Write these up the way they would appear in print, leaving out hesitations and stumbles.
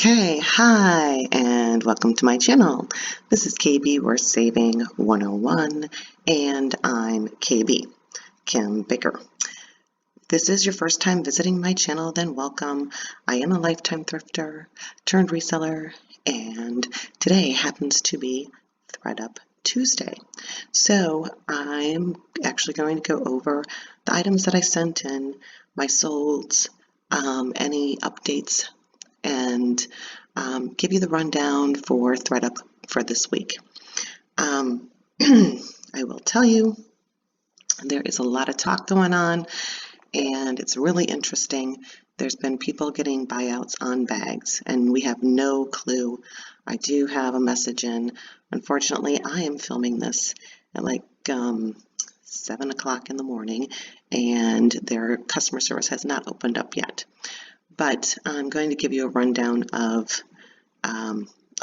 Okay, hi, and welcome to my channel. This is KB Worth Saving 101, and I'm KB, Kim Baker. If this is your first time visiting my channel, then welcome. I am a lifetime thrifter turned reseller, and today happens to be Thredup Tuesday. So I'm actually going to go over the items that I sent in, my solds, any updates, and give you the rundown for Thredup for this week. I will tell you there is a lot of talk going on, and it's really interesting. There's been people getting buyouts on bags, and we have no clue. I do have a message in. Unfortunately, I am filming this at like 7 o'clock in the morning, and their customer service has not opened up yet. But I'm going to give you a rundown of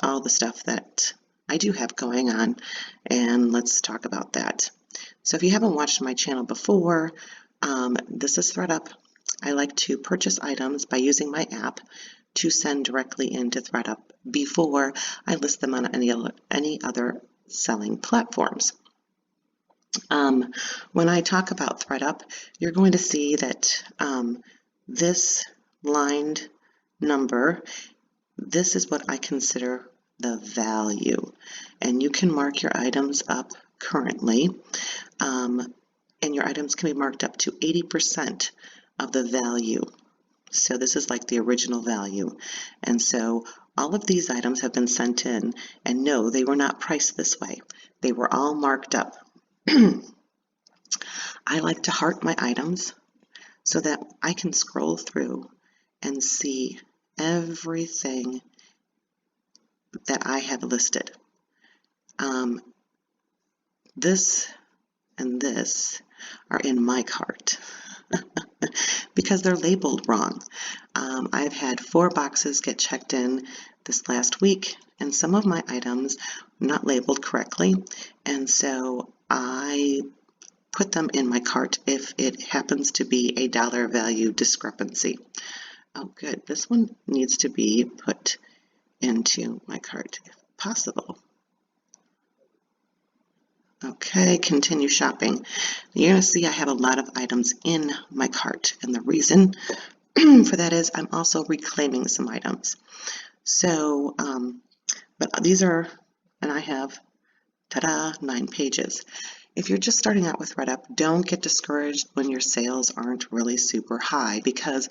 all the stuff that I do have going on, and let's talk about that. So if you haven't watched my channel before, this is Thredup. I like to purchase items by using my app to send directly into Thredup before I list them on any other selling platforms. When I talk about Thredup, you're going to see that this lined number, this is what I consider the value, and you can mark your items up currently, and your items can be marked up to 80% of the value. So this is like the original value, and so all of these items have been sent in, and no, they were not priced this way. They were all marked up. I like to heart my items so that I can scroll through and see everything that I have listed. This and this are in my cart because they're labeled wrong. I've had 4 boxes get checked in this last week, and some of my items were not labeled correctly, and so I put them in my cart if it happens to be a dollar value discrepancy. Oh good, this one needs to be put into my cart if possible. Okay, continue shopping. You're going to see I have a lot of items in my cart, and the reason for that is I'm also reclaiming some items. So, but these are, and I have, ta-da, 9 pages. If you're just starting out with Thredup, don't get discouraged when your sales aren't really super high, because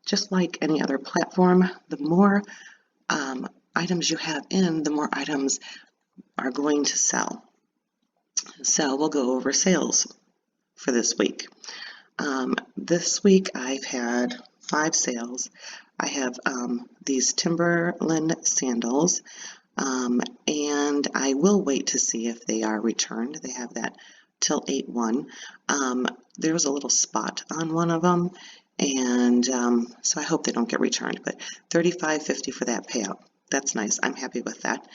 just like any other platform, the more items you have in, the more items are going to sell. So we'll go over sales for this week. This week I've had 5 sales. I have these Timberland sandals, and I will wait to see if they are returned. They have that till 8/1. There was a little spot on one of them, and so I hope they don't get returned, but $35.50 for that payout. That's nice. I'm happy with that.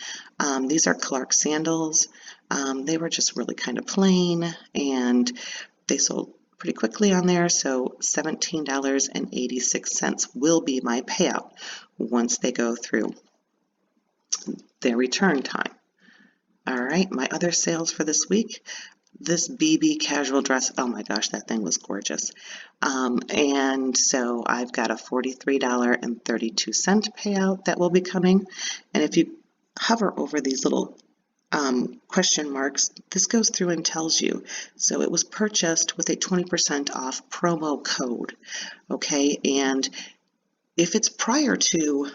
These are Clark sandals. They were just really kind of plain, and they sold pretty quickly on there, so $17.86 will be my payout once they go through their return time. All right, my other sales for this week. This BB casual dress, oh my gosh, that thing was gorgeous. And so I've got a $43.32 payout that will be coming. And if you hover over these little question marks, this goes through and tells you. So it was purchased with a 20% off promo code, okay? And if it's prior to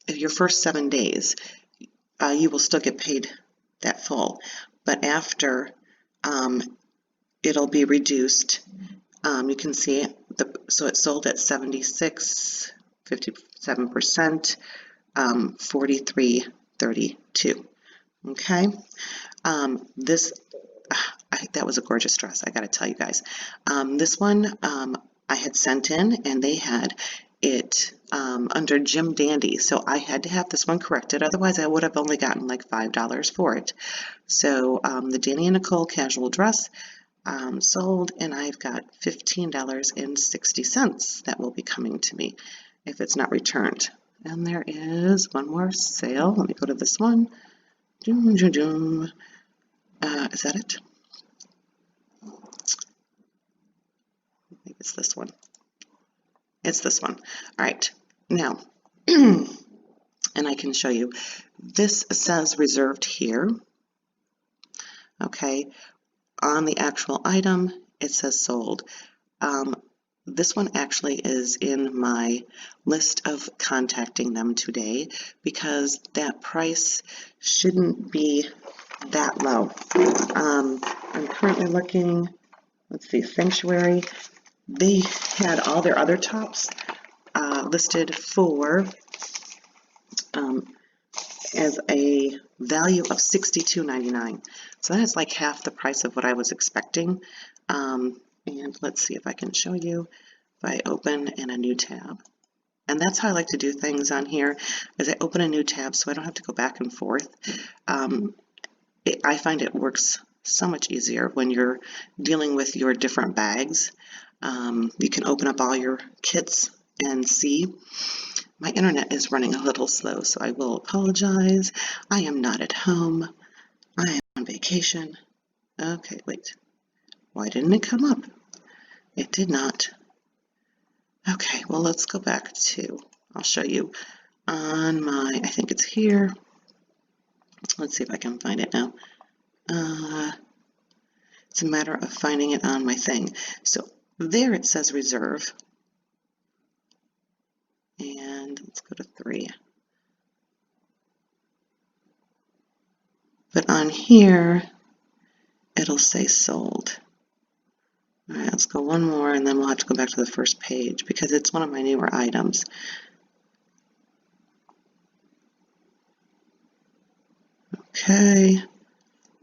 your first 7 days, you will still get paid that full. But after, it'll be reduced. You can see so it sold at 76, 57%, 43.32. Okay, that was a gorgeous dress. I got to tell you guys. This one I had sent in, and they had it under Jim Dandy, so I had to have this one corrected, otherwise I would have only gotten like $5 for it. So the Danny and Nicole casual dress sold, and I've got $15.60 that will be coming to me if it's not returned. And there is one more sale. Let me go to this one. Is that it? Maybe it's this one. It's this one. All right. Now, and I can show you. This says reserved here. Okay. On the actual item, it says sold. This one actually is in my list of contacting them today because that price shouldn't be that low. I'm currently looking, let's see, Sanctuary. They had all their other tops listed for as a value of $62.99. So that is like half the price of what I was expecting. And let's see if I can show you if I open in a new tab. And that's how I like to do things on here, is I open a new tab so I don't have to go back and forth. I find it works so much easier when you're dealing with your different bags. You can open up all your kits and see. My internet is running a little slow, so I will apologize. I am not at home. I am on vacation. Okay, wait. Why didn't it come up? It did not. Okay, well, let's go back to, I'll show you on my, I think it's here. Let's see if I can find it now. It's a matter of finding it on my thing. So there it says reserve. And let's go to 3. But on here, it'll say sold. All right, let's go one more and then we'll have to go back to the first page because it's one of my newer items. Okay,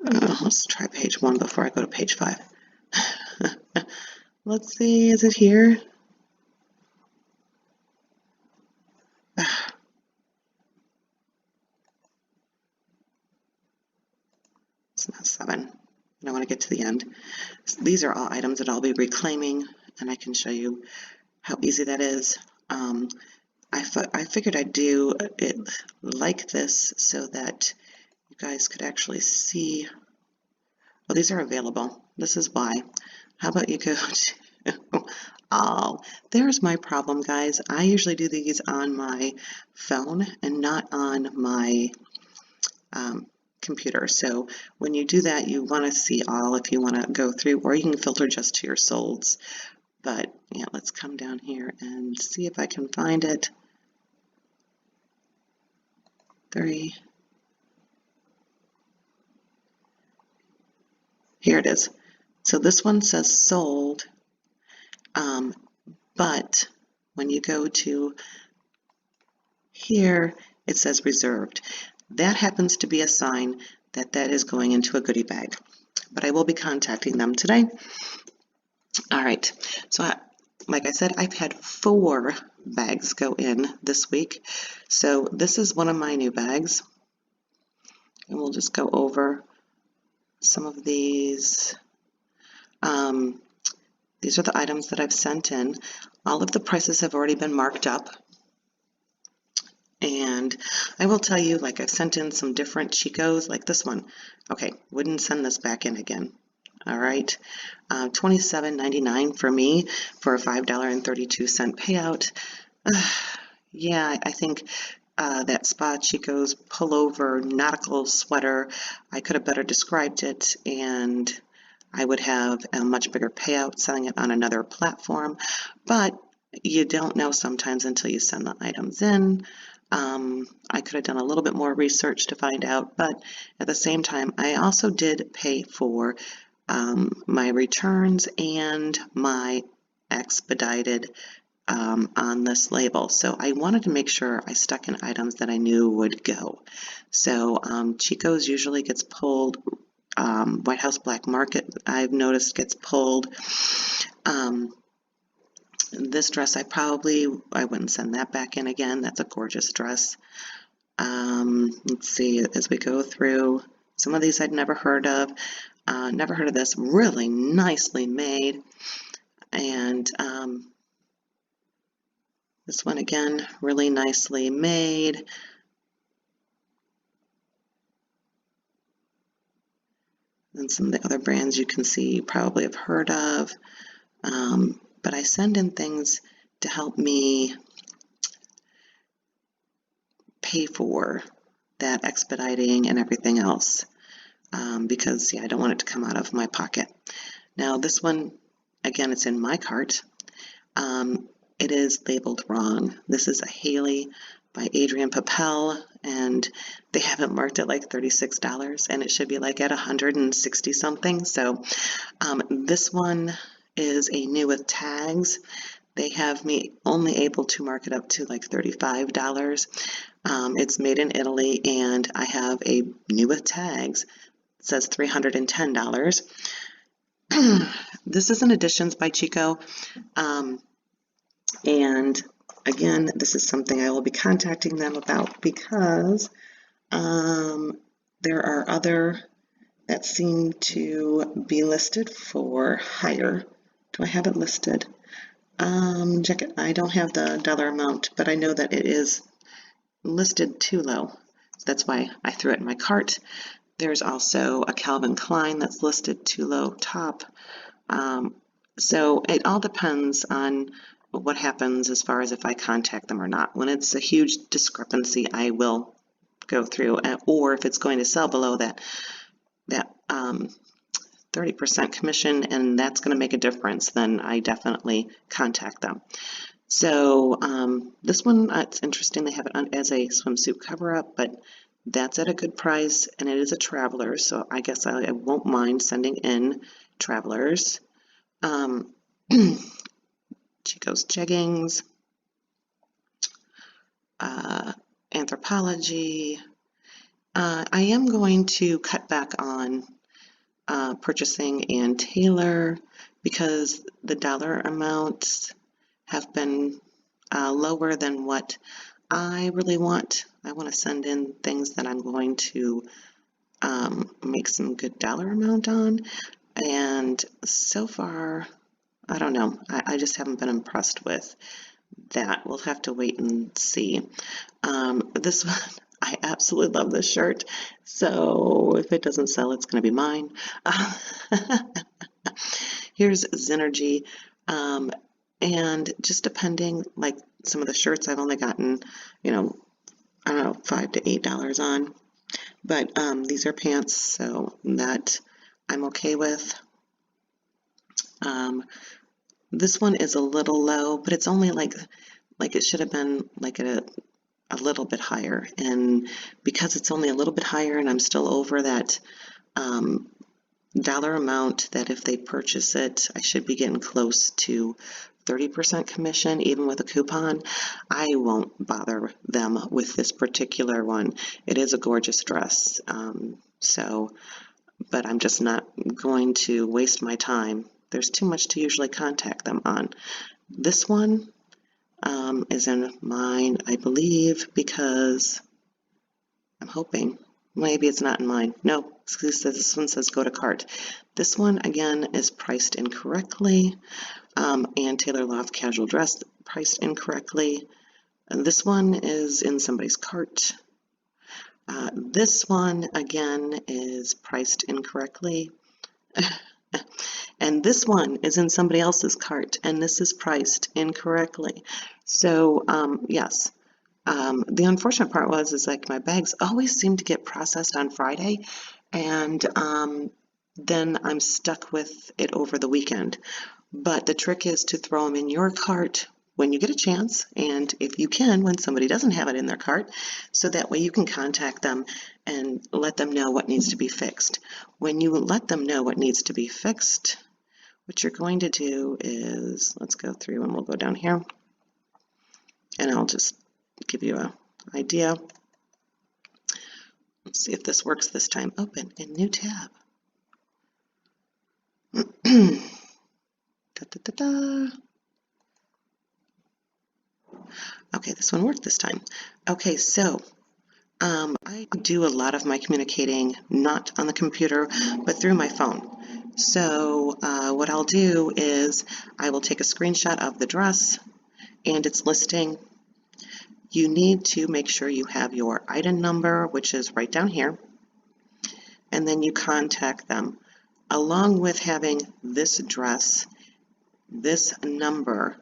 let's try page 1 before I go to page 5. Let's see, is it here? It's not 7. I want to get to the end. These are all items that I'll be reclaiming, and I can show you how easy that is. I figured I'd do it like this so that you guys could actually see. Oh, these are available. This is why. How about you go to, oh, there's my problem, guys. I usually do these on my phone and not on my computer. So when you do that, you want to see all if you want to go through, or you can filter just to your solds. But yeah, let's come down here and see if I can find it. 3. Here it is. So this one says sold, but when you go to here, it says reserved. That happens to be a sign that that is going into a goodie bag. But I will be contacting them today. All right, so like I said, I've had 4 bags go in this week. So this is one of my new bags. And we'll just go over some of these. These are the items that I've sent in. All of the prices have already been marked up. And I will tell you, like I've sent in some different Chicos, like this one. Okay, wouldn't send this back in again. All right, $27.99 for me for a $5.32 payout. Yeah, I think that Spa Chico's pullover nautical sweater, I could have better described it, and I would have a much bigger payout selling it on another platform, but you don't know sometimes until you send the items in. I could have done a little bit more research to find out, but at the same time, I also did pay for my returns and my expedited on this label. So I wanted to make sure I stuck in items that I knew would go. So Chico's usually gets pulled. White House Black Market, I've noticed, gets pulled. This dress, I wouldn't send that back in again. That's a gorgeous dress. Let's see, as we go through, some of these I'd never heard of. Never heard of this. Really nicely made. And This one again, really nicely made. And some of the other brands you can see you probably have heard of. But I send in things to help me pay for that expediting and everything else, because I don't want it to come out of my pocket. Now this one, again, it's in my cart. It is labeled wrong. This is a Haley by Adrian Papel, and they haven't marked it like $36, and it should be like at 160 something. So this one is a new with tags. They have me only able to mark it up to like $35. It's made in Italy, and I have a new with tags. It says $310. This is an Editions by Chico. And again, this is something I will be contacting them about, because there are other that seem to be listed for higher. Do I have it listed? Check it. I don't have the dollar amount, but I know that it is listed too low. That's why I threw it in my cart. There's also a Calvin Klein that's listed too low top. So it all depends on what happens as far as if I contact them or not. When it's a huge discrepancy, I will go through, or if it's going to sell below that 30% commission, and that's going to make a difference, then I definitely contact them. So this one, it's interesting. They have it as a swimsuit cover-up, but that's at a good price, and it is a Traveler, so I guess I won't mind sending in Travelers. Chico's Jeggings, Anthropology. I am going to cut back on purchasing and tailor, because the dollar amounts have been lower than what I really want. I want to send in things that I'm going to make some good dollar amount on, and so far, I don't know. I just haven't been impressed with that. We'll have to wait and see. This one, I absolutely love this shirt, so if it doesn't sell, it's going to be mine. Here's Zenergy, and just depending, like some of the shirts I've only gotten, I don't know, $5 to $8 on, but these are pants, so that I'm okay with. This one is a little low, but it's only like it should have been like a little bit higher, and because it's only a little bit higher and I'm still over that dollar amount, that if they purchase it, I should be getting close to 30% commission, even with a coupon. I won't bother them with this particular one. It is a gorgeous dress, but I'm just not going to waste my time. There's too much to usually contact them on. This one is in mine, I believe, because I'm hoping. Maybe it's not in mine. No, this one says go to cart. This one, again, is priced incorrectly, and Taylor Loft casual dress priced incorrectly. And this one is in somebody's cart. This one, again, is priced incorrectly. And this one is in somebody else's cart, and this is priced incorrectly. So, yes. The unfortunate part is like my bags always seem to get processed on Friday, and then I'm stuck with it over the weekend. But the trick is to throw them in your cart when you get a chance, and if you can, when somebody doesn't have it in their cart, so that way you can contact them and let them know what needs to be fixed. When you let them know what needs to be fixed, what you're going to do is, let's go through and we'll go down here, and I'll just give you an idea. Let's see if this works this time. Open a new tab. Okay, this one worked this time. Okay, so I do a lot of my communicating not on the computer, but through my phone. So what I'll do is I will take a screenshot of the dress, and it's listing, you need to make sure you have your item number, which is right down here, and then you contact them. Along with having this dress, this number,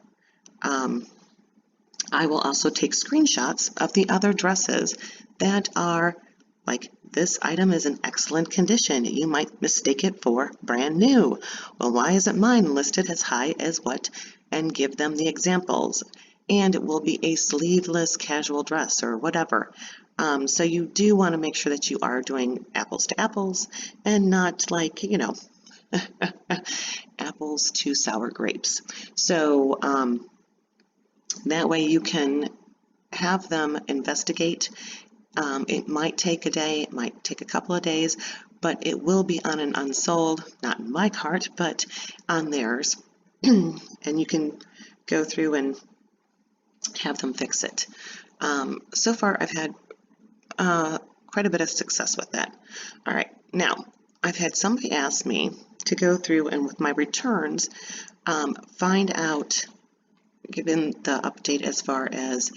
I will also take screenshots of the other dresses that are like, this item is in excellent condition. You might mistake it for brand new. Well, why isn't mine listed as high as what? And give them the examples. And it will be a sleeveless casual dress or whatever. So you do want to make sure that you are doing apples to apples and not like, you know, apples to sour grapes. So that way you can have them investigate. It might take a day, it might take a couple of days, but it will be on an unsold, not in my cart, but on theirs. And you can go through and have them fix it. So far, I've had quite a bit of success with that. All right, now, I've had somebody ask me to go through and with my returns, find out, given the update as far as,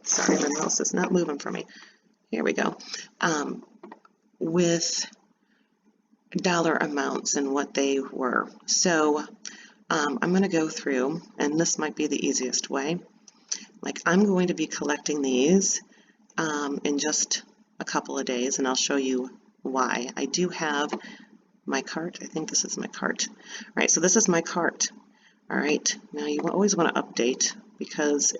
sorry, my mouse is not moving for me. Here we go. With dollar amounts and what they were. So I'm going to go through, and this might be the easiest way. Like, I'm going to be collecting these in just a couple of days, and I'll show you why. I do have my cart. I think this is my cart. All right, so this is my cart. All right, now you always want to update because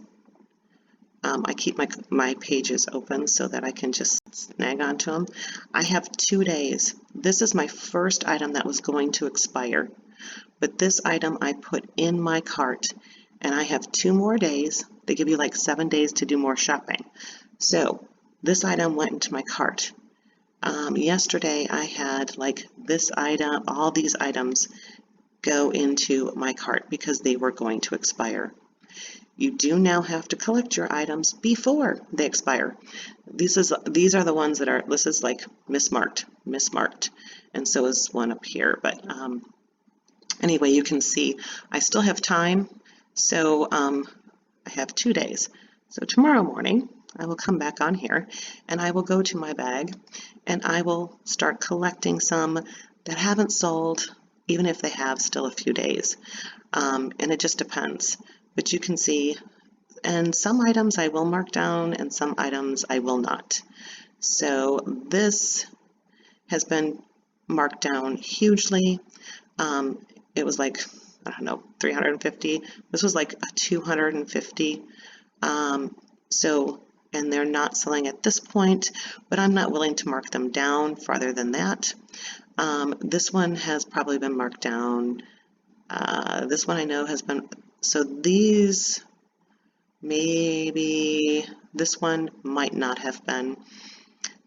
I keep my pages open so that I can just snag onto them. I have 2 days. This is my first item that was going to expire, but this item I put in my cart, and I have 2 more days. They give you like 7 days to do more shopping. So this item went into my cart. Yesterday I had like this item, all these items go into my cart because they were going to expire. You do now have to collect your items before they expire. These are the ones that are, this is like mismarked, and so is one up here. But anyway, you can see I still have time, so I have 2 days. So tomorrow morning, I will come back on here, and I will go to my bag, and I will start collecting some that haven't sold, even if they have still a few days. And it just depends. But you can see, and some items I will mark down and some items I will not. So this has been marked down hugely. It was like, I don't know, 350. This was like a 250. And they're not selling at this point, but I'm not willing to mark them down farther than that. This one has probably been marked down. This one I know has been, so these, maybe this one might not have been,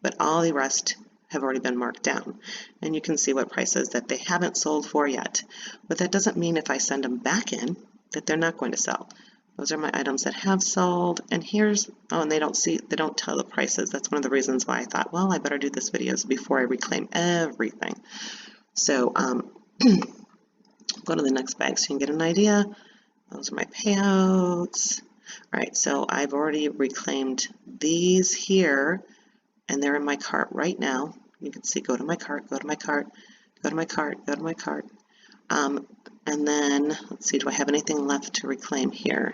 but all the rest have already been marked down. And you can see what prices that they haven't sold for yet. But that doesn't mean if I send them back in that they're not going to sell. Those are my items that have sold, and here's, oh, and they don't tell the prices. That's one of the reasons why I thought, well, I better do this video before I reclaim everything. So go to the next bag so you can get an idea. Those are my payouts. All right, so I've already reclaimed these here, and they're in my cart right now. You can see, go to my cart, go to my cart, go to my cart, go to my cart. And then, let's see, do I have anything left to reclaim here?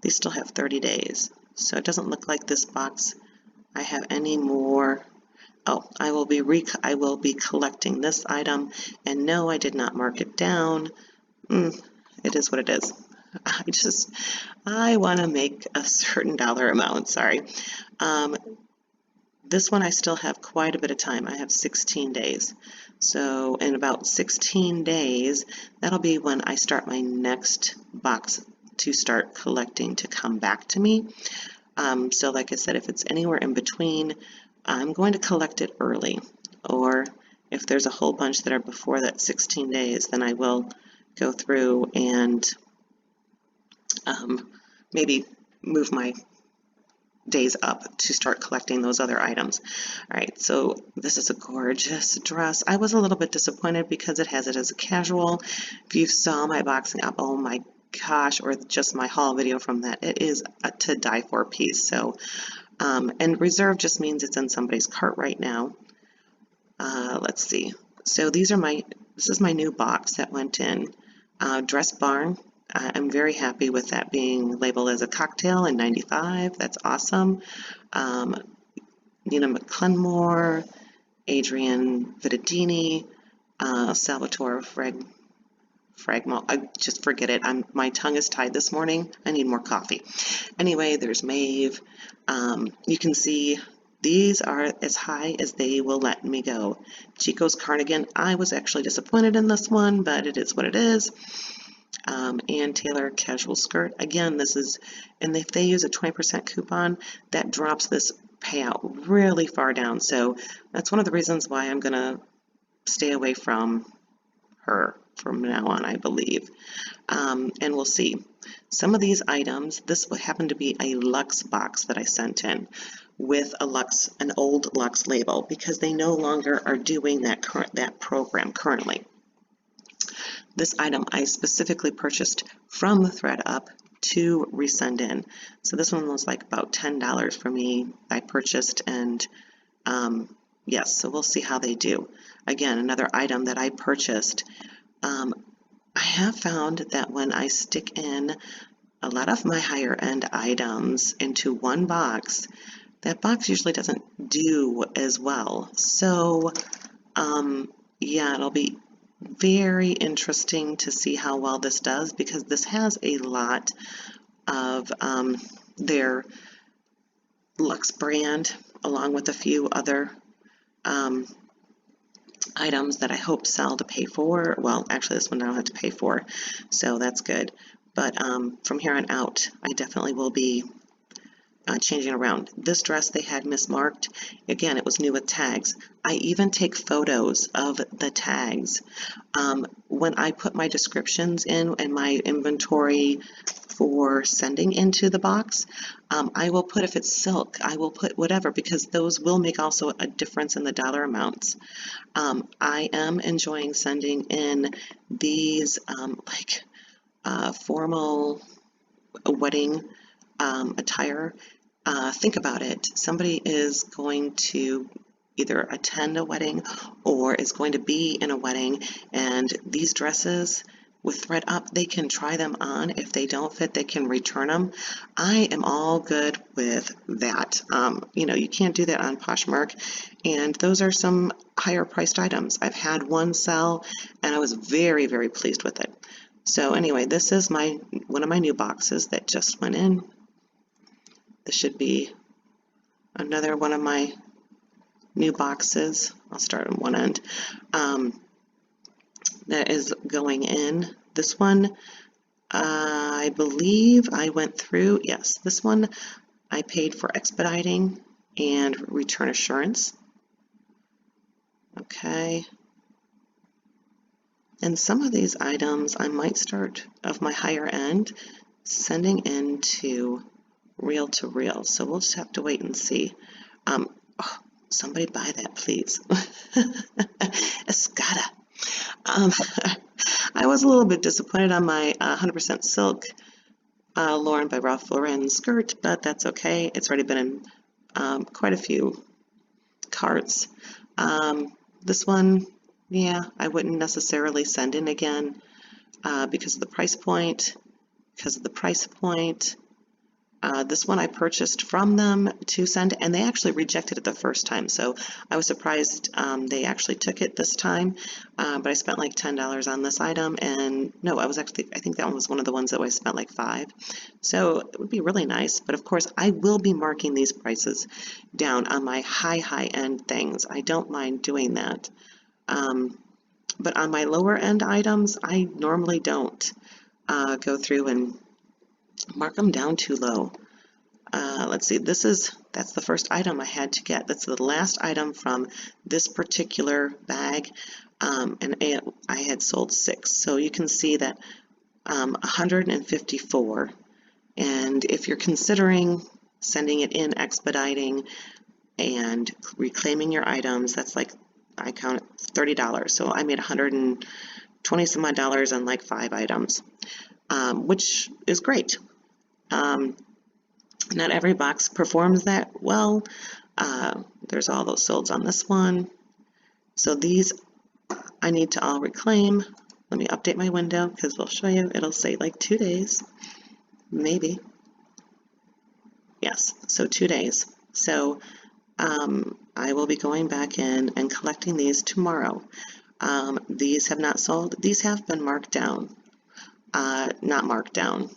These still have 30 days. So it doesn't look like this box I have any more. Oh, I will be collecting this item, and no, I did not mark it down. It is what it is. I want to make a certain dollar amount, sorry. This one I still have quite a bit of time. I have 16 days. So in about 16 days, that'll be when I start my next box to start collecting to come back to me. So like I said, if it's anywhere in between, I'm going to collect it early. Or if there's a whole bunch that are before that 16 days, then I will go through and maybe move my days up to start collecting those other items. All right, so this is a gorgeous dress. I was a little bit disappointed because it has it as a casual. If you saw my boxing up, oh my gosh, or just my haul video from that, it is a to die for piece. So, and reserved just means it's in somebody's cart right now. Let's see. So this is my new box that went in. Dress Barn. I'm very happy with that being labeled as a cocktail in 95. That's awesome. Nina McClenmore, Adrian Vittadini, Salvatore Fragmo. I just forget it. My tongue is tied this morning. I need more coffee. Anyway, there's Maeve. You can see these are as high as they will let me go. Chico's cardigan. I was actually disappointed in this one, but it is what it is. Ann Taylor casual skirt. Again, this is, and if they use a 20% coupon, that drops this payout really far down. So that's one of the reasons why I'm going to stay away from her from now on, I believe. And we'll see. Some of these items, this would happen to be a Luxe box that I sent in with an old Luxe label, because they no longer are doing that program currently. This item I specifically purchased from Thredup to resend in. So this one was like about $10 for me. I purchased, and yes, so we'll see how they do. Again, another item that I purchased. I have found that when I stick in a lot of my higher end items into one box, that box usually doesn't do as well. So yeah, it'll be very interesting to see how well this does, because this has a lot of their Luxe brand, along with a few other items that I hope sell to pay for. Well, actually this one I don't have to pay for, so that's good. But from here on out, I definitely will be changing around. This dress they had mismarked. Again, it was new with tags. I even take photos of the tags. When I put my descriptions in and my inventory for sending into the box, I will put, if it's silk, I will put whatever, because those will make also a difference in the dollar amounts. I am enjoying sending in these formal wedding attire. Think about it. Somebody is going to either attend a wedding or is going to be in a wedding, and these dresses with Thredup, they can try them on. If they don't fit, they can return them. I am all good with that. You know, you can't do that on Poshmark, and those are some higher priced items. I've had one sell, and I was very, very pleased with it. So anyway, this is one of my new boxes that just went in. This should be another one of my new boxes. I'll start on one end. That is going in. This one, I believe I went through, yes, this one I paid for expediting and return assurance. Okay. And some of these items I might start of my higher end sending into reel to reel. So we'll just have to wait and see. Oh, somebody buy that, please. Escada. I was a little bit disappointed on my 100% silk Lauren by Ralph Lauren skirt, but that's okay. It's already been in quite a few carts. This one, yeah, I wouldn't necessarily send in again because of the price point. This one I purchased from them to send, and they actually rejected it the first time, so I was surprised they actually took it this time, but I spent like $10 on this item, and no, I think that one was one of the ones that I spent like $5, so it would be really nice. But of course I will be marking these prices down on my high-end things. I don't mind doing that, but on my lower end items I normally don't go through and mark them down too low. Let's see, that's the first item I had to get. That's the last item from this particular bag, and I had sold 6. So you can see that 154. And if you're considering sending it in, expediting, and reclaiming your items, that's like, I counted $30. So I made $120 some odd on like 5 items. which is great. Not every box performs that well. There's all those solds on this one. So these I need to all reclaim. Let me update my window because we'll show you. It'll say like 2 days, maybe. Yes, so 2 days. So I will be going back in and collecting these tomorrow. These have not sold. These have been marked down. Not marked down.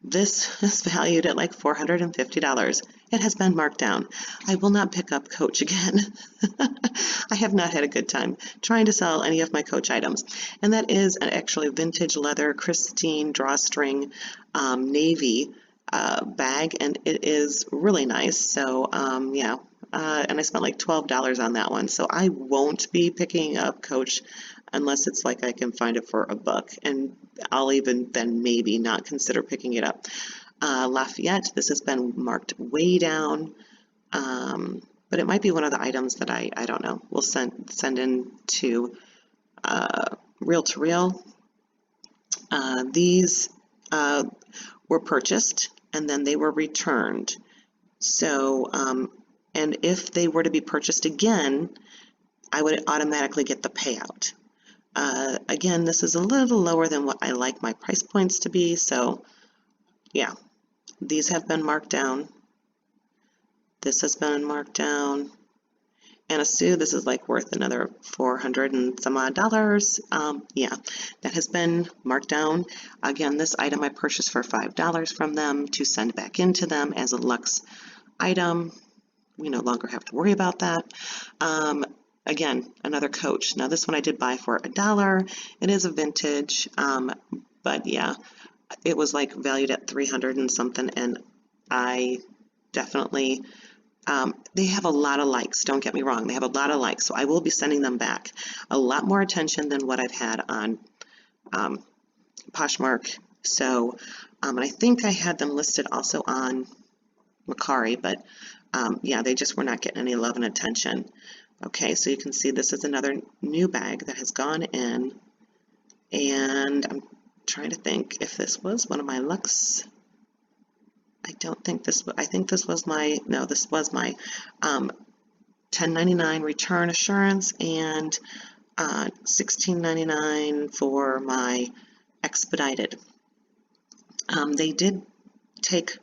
This is valued at like $450. It has been marked down. I will not pick up Coach again. I have not had a good time trying to sell any of my Coach items. And that is an actually vintage leather Christine drawstring navy bag, and it is really nice. So yeah, and I spent like $12 on that one. So I won't be picking up Coach unless it's like I can find it for $1, and I'll even then maybe not consider picking it up. Lafayette, this has been marked way down, but it might be one of the items that I don't know. We'll send in to Reel to Reel. These were purchased and then they were returned. So, and if they were to be purchased again, I would automatically get the payout. Again, this is a little lower than what I like my price points to be, so yeah, these have been marked down. This has been marked down. And a Sue, this is like worth another $400 and some odd dollars. Yeah, that has been marked down. Again, this item I purchased for $5 from them to send back into them as a luxe item. We no longer have to worry about that. Again, another Coach. Now this one I did buy for $1. It is a vintage, but yeah, it was like valued at $300 and something, and I definitely, they have a lot of likes, don't get me wrong, they have a lot of likes, so I will be sending them back. A lot more attention than what I've had on Poshmark, so, and I think I had them listed also on Mercari, but yeah, they just were not getting any love and attention. Okay, so you can see this is another new bag that has gone in, and I'm trying to think if this was one of my luxe. I don't think this, I think this was my, no, this was my 1099 return assurance and $16.99 for my expedited. They did take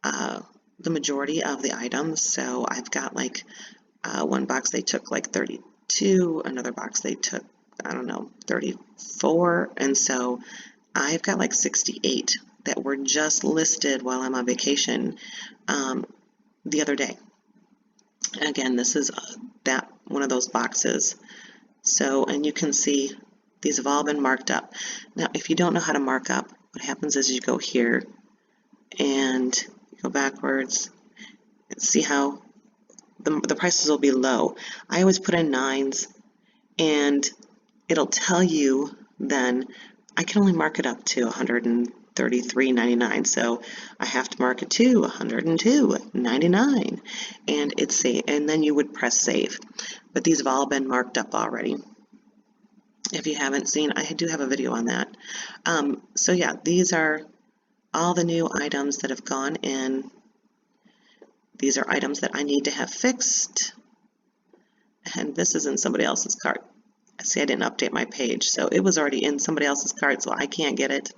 the majority of the items, so I've got like one box they took like 32, another box they took, I don't know, 34, and so I've got like 68 that were just listed while I'm on vacation the other day. Again, this is that one of those boxes. So, and you can see these have all been marked up. Now, if you don't know how to mark up, what happens is you go here and you go backwards and see how the prices will be low. I always put in 9s, and it'll tell you then I can only mark it up to $133.99, so I have to mark it to $102.99, and it's safe. And then you would press save. But these have all been marked up already. If you haven't seen, I do have a video on that. So yeah, these are all the new items that have gone in. These are items that I need to have fixed, and this is in somebody else's cart. See, I didn't update my page, so it was already in somebody else's cart, so I can't get it.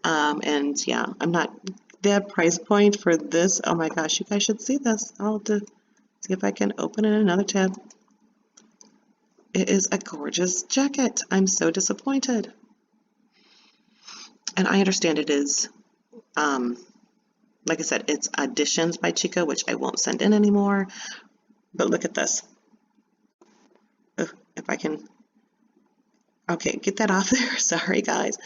And yeah, I'm not, that price point for this, oh my gosh, you guys should see this. I'll have to see if I can open it in another tab. It is a gorgeous jacket. I'm so disappointed. And I understand it is, like I said, it's Additions by Chico, which I won't send in anymore. But look at this. If I can, okay, get that off there. Sorry, guys.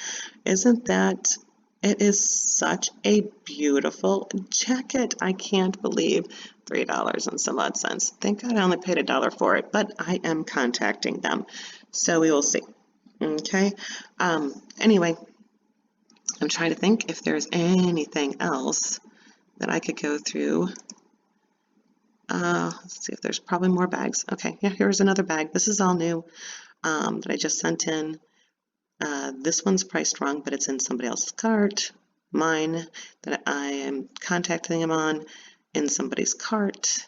Isn't that, it is such a beautiful jacket. I can't believe $3 and some odd cents. Thank God I only paid $1 for it, but I am contacting them. So we will see. Okay. Anyway, I'm trying to think if there's anything else that I could go through. Let's see if there's probably more bags. Okay, yeah, here's another bag. This is all new that I just sent in. This one's priced wrong, but it's in somebody else's cart. Mine that I am contacting them on in somebody's cart.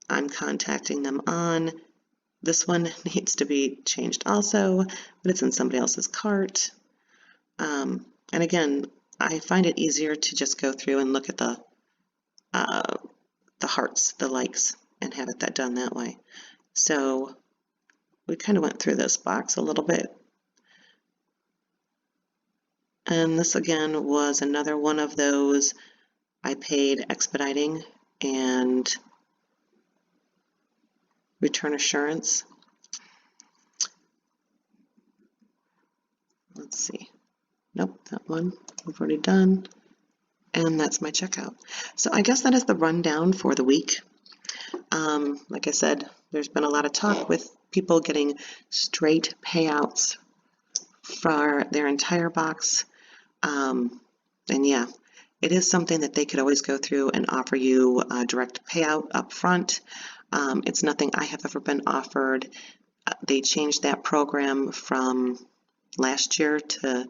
I'm contacting them on. This one needs to be changed also, but it's in somebody else's cart. And again, I find it easier to just go through and look at the hearts, the likes, and have it done that way. So we kind of went through this box a little bit. And this again was another one of those I paid expediting and return assurance. Let's see. Nope, that one we've already done. And that's my checkout. So I guess that is the rundown for the week. Like I said, there's been a lot of talk with people getting straight payouts for their entire box. And yeah, it is something that they could always go through and offer you a direct payout up front. It's nothing I have ever been offered. They changed that program from last year to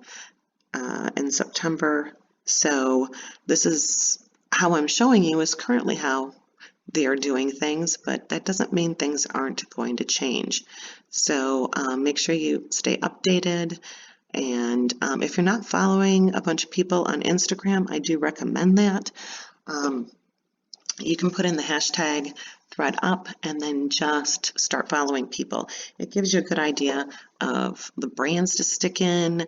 in September. So this is how I'm showing you is currently how they are doing things, but that doesn't mean things aren't going to change. So make sure you stay updated. And if you're not following a bunch of people on Instagram, I do recommend that. You can put in the hashtag Thredup and then just start following people. It gives you a good idea of the brands to stick in,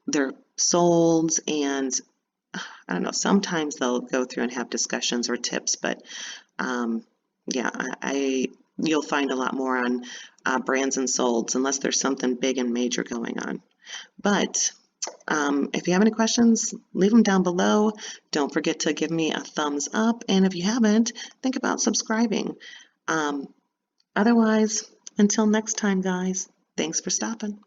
their solds, and I don't know, sometimes they'll go through and have discussions or tips, but yeah, you'll find a lot more on brands and solds unless there's something big and major going on. But if you have any questions, leave them down below. Don't forget to give me a thumbs up, and if you haven't, think about subscribing. Otherwise, until next time, guys, thanks for stopping.